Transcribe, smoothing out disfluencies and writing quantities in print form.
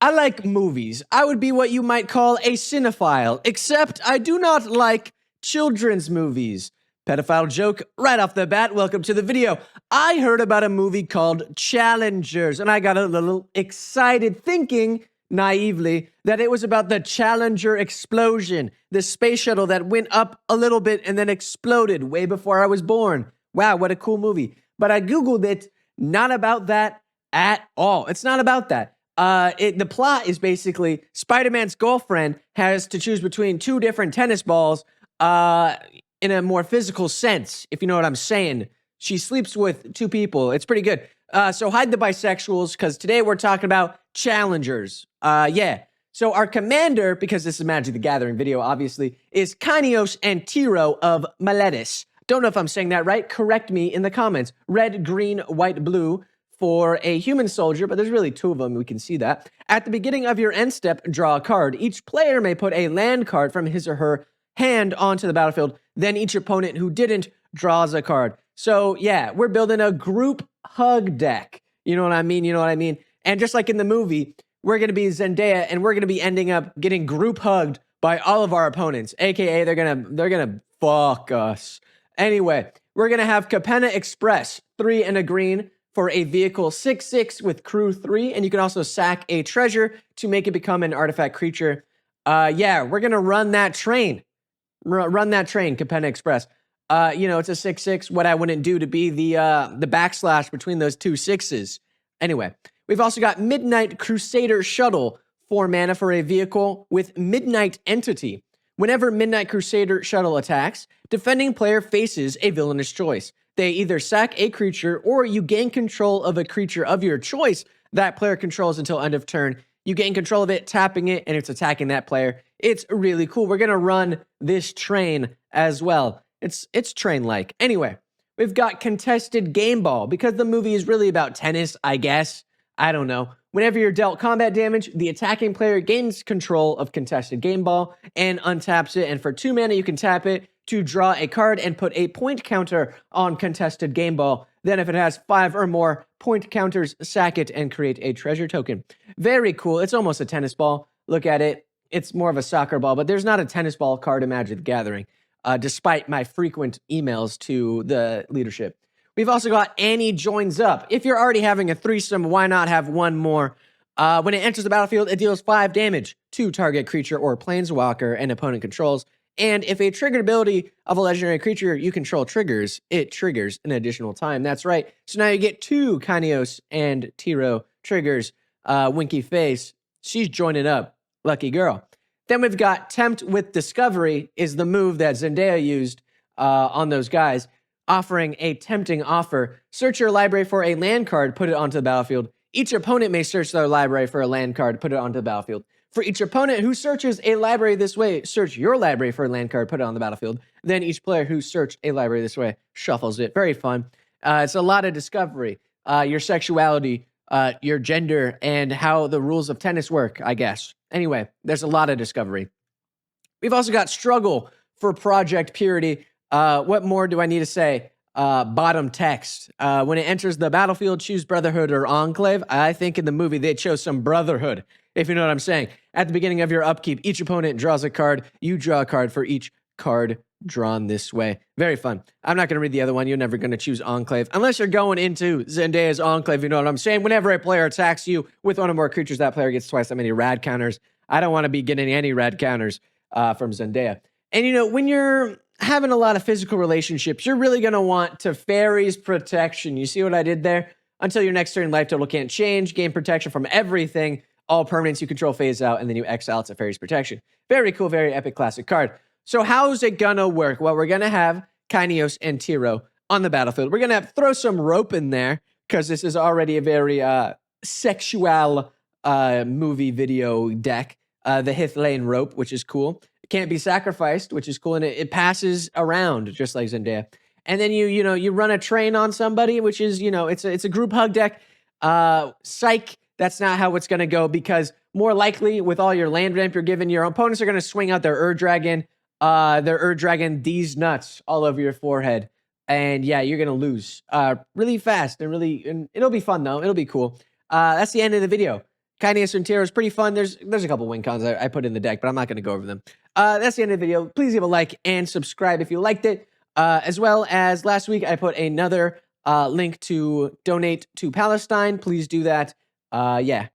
I like movies. I would be what you might call a cinephile, except I do not like children's movies. Pedophile joke right off the bat. Welcome to the video. I heard about a movie called Challengers, and I got a little excited thinking, naively, that it was about the Challenger explosion, the space shuttle that went up a little bit and then exploded way before I was born. Wow, what a cool movie. But I Googled it, not about that at all. It's not about that. The plot is basically Spider-Man's girlfriend has to choose between two different tennis balls in a more physical sense, if you know what I'm saying. She sleeps with two people. It's pretty good. So hide the bisexuals, because today we're talking about challengers. Yeah. So our commander, because this is Magic the Gathering video, obviously, is Kainos and Tiro of Meletis. Don't know if I'm saying that right. Correct me in the comments. Red, green, white, blue for a human soldier, but there's really two of them. We can see that. At the beginning of your end step, draw a card. Each player may put a land card from his or her hand onto the battlefield. Then each opponent who didn't draws a card. So yeah, we're building a group hug deck. You know what I mean? You know what I mean? And just like in the movie, we're going to be Zendaya, and we're going to be ending up getting group hugged by all of our opponents, aka they're gonna fuck us. Anyway, we're gonna have Capenna Express, 3 and a green for a vehicle 6/6 with crew 3, and you can also sack a treasure to make it become an artifact creature. Yeah, we're gonna run that train. Run that train, Capenna Express. You know, it's a 6/6. What I wouldn't do to be the backslash between those two sixes. Anyway, we've also got Midnight Crusader Shuttle, 4 mana for a vehicle with Midnight Entity. Whenever Midnight Crusader Shuttle attacks, defending player faces a villainous choice. They either sack a creature or you gain control of a creature of your choice that player controls until end of turn. You gain control of it, tapping it, and it's attacking that player. It's really cool. We're going to run this train as well. It's train-like. Anyway, we've got Contested Game Ball, because the movie is really about tennis, I guess. I don't know. Whenever you're dealt combat damage, the attacking player gains control of Contested Game Ball and untaps it. And for 2 mana, you can tap it to draw a card and put a point counter on Contested Game Ball. Then if it has 5 or more point counters, sack it and create a treasure token. Very cool. It's almost a tennis ball. Look at it. It's more of a soccer ball, but there's not a tennis ball card in Magic the Gathering, despite my frequent emails to the leadership. We've also got Annie Joins Up. If you're already having a threesome, why not have one more? When it enters the battlefield, it deals 5 damage to target creature or planeswalker an opponent controls. And if a triggered ability of a legendary creature you control triggers, it triggers an additional time. That's right. So now you get 2 Kainos and Tiro triggers. Winky face. She's joining up. Lucky girl. Then we've got Tempt with Discovery is the move that Zendaya used on those guys, offering a tempting offer. Search your library for a land card, put it onto the battlefield. Each opponent may search their library for a land card, put it onto the battlefield. For each opponent who searches a library this way, search your library for a land card, put it on the battlefield. Then each player who searched a library this way shuffles it. Very fun. It's a lot of discovery. Your sexuality, your gender, and how the rules of tennis work, I guess. Anyway, there's a lot of discovery. We've also got Struggle for Project Purity. What more do I need to say? Bottom text. When it enters the battlefield, choose Brotherhood or Enclave. I think in the movie they chose some Brotherhood, if you know what I'm saying. At the beginning of your upkeep, each opponent draws a card. You draw a card for each card drawn this way. Very fun. I'm not going to read the other one. You're never going to choose Enclave unless you're going into Zendaya's Enclave. You know what I'm saying? Whenever a player attacks you with one or more creatures, that player gets twice that many rad counters. I don't want to be getting any rad counters from Zendaya. And you know, when you're having a lot of physical relationships, you're really going to want Teferi's Protection. You see what I did there? Until your next turn, life total can't change. Gain protection from everything. All permanents you control phase out, and then you exile Teferi's Protection. Very cool, very epic classic card. So how's it going to work? Well, we're going to have Kainos and Tiro on the battlefield. We're going to throw some rope in there, because this is already a very sexual movie video deck. The Hith Lane rope, which is cool. It can't be sacrificed, which is cool, and it passes around just like Zendaya. And then you run a train on somebody, which is, it's a group hug deck. Psych, that's not how it's going to go, because more likely with all your land ramp you're given, your opponents are going to swing out their Ur-Dragon, these nuts all over your forehead. And yeah, you're going to lose really fast and it'll be fun though. It'll be cool. That's the end of the video. Kindness and Terror is pretty fun. There's a couple win cons I put in the deck, but I'm not going to go over them. That's the end of the video. Please give a like and subscribe if you liked it. As well as last week, I put another link to donate to Palestine. Please do that. Yeah.